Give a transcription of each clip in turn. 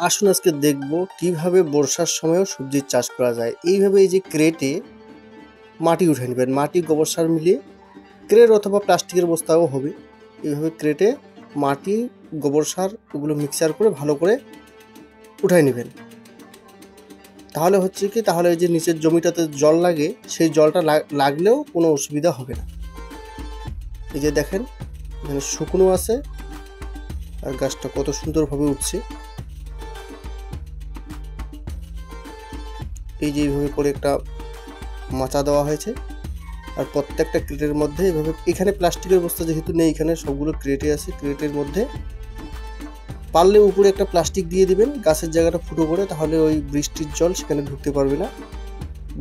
আসুন আজকে দেখব কিভাবে বর্ষার সময়ও সবজির চাষ করা যায়। এইভাবে এই যে ক্রেটে মাটি উঠে নেবেন, মাটি গোবর সার মিলিয়ে ক্রেট অথবা প্লাস্টিকের বস্তাও হবে। এইভাবে ক্রেটে মাটি গোবর সার এগুলো মিক্সার করে ভালো করে উঠাই নেবেন। তাহলে হচ্ছে কি, তাহলে এই যে নিচের জমিটাতে জল লাগে সেই জলটা লাগলেও কোনো অসুবিধা হবে না। এই যে দেখেন এখানে শুকনো আছে আর গাছটা কত সুন্দরভাবে উঠছে। এই যে এইভাবে করে একটা মাচা দেওয়া হয়েছে আর প্রত্যেকটা ক্রেটের মধ্যে এভাবে, এখানে প্লাস্টিকের বস্তা যেহেতু নেই, এখানে সবগুলো ক্রেটে আছে। ক্রেটের মধ্যে পারলে উপরে একটা প্লাস্টিক দিয়ে দিবেন গাছের জায়গাটা ফুটো করে, তাহলে ওই বৃষ্টির জল সেখানে ঢুকতে পারবে না।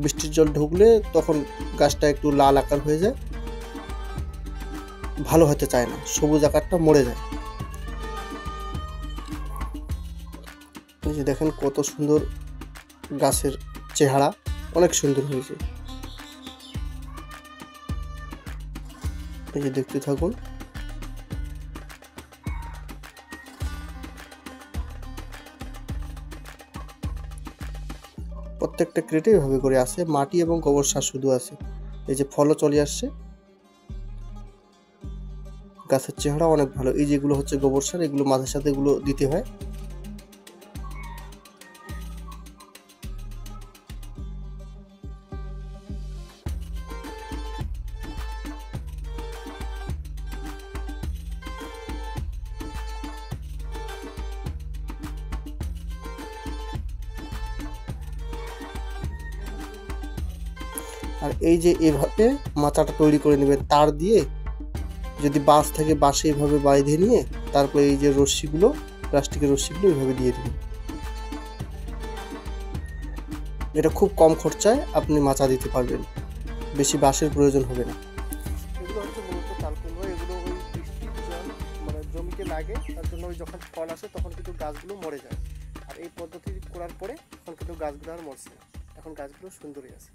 বৃষ্টির জল ঢুকলে তখন গাছটা একটু লাল আকার হয়ে যায়, ভালো হতে চায় না, সবুজ আকারটা মরে যায়। এই যে দেখেন কত সুন্দর গাছের চেহারা, অনেক সুন্দর হয়েছে। এই যে দেখতে থাকুন। প্রত্যেকটা ক্রেটে এভাবে করে আছে, মাটি এবং গোবর সার শুধু আছে। এই যে ফলও চলে আসছে, গাছের চেহারা অনেক ভালো। এই যেগুলো হচ্ছে গোবর সার, এগুলো মাঝে সাথে এগুলো দিতে হয়। আর এই যে এভাবে মাচাটা তৈরি করে নেবেন তার দিয়ে, যদি বাঁশ থাকে বাঁশে এভাবে বাইঁধে নিয়ে তারপরে এই যে রশ্মিগুলো, প্লাস্টিকের রশ্মিগুলো এইভাবে দিয়ে দিবেন। এটা খুব কম খরচায় আপনি মাচা দিতে পারবেন, বেশি বাঁশের প্রয়োজন হবে না। এগুলো হচ্ছে মূলত চাল কুমড়ো, এগুলো ওই বৃষ্টির জল মানে জমিতে লাগে, তার জন্য ওই যখন ফল আসে তখন কিন্তু গাছগুলো মরে যায়। আর এই পদ্ধতি করার পরে এখন কিন্তু গাছগুলো আর মরছে না, এখন গাছগুলো সুন্দরই আছে।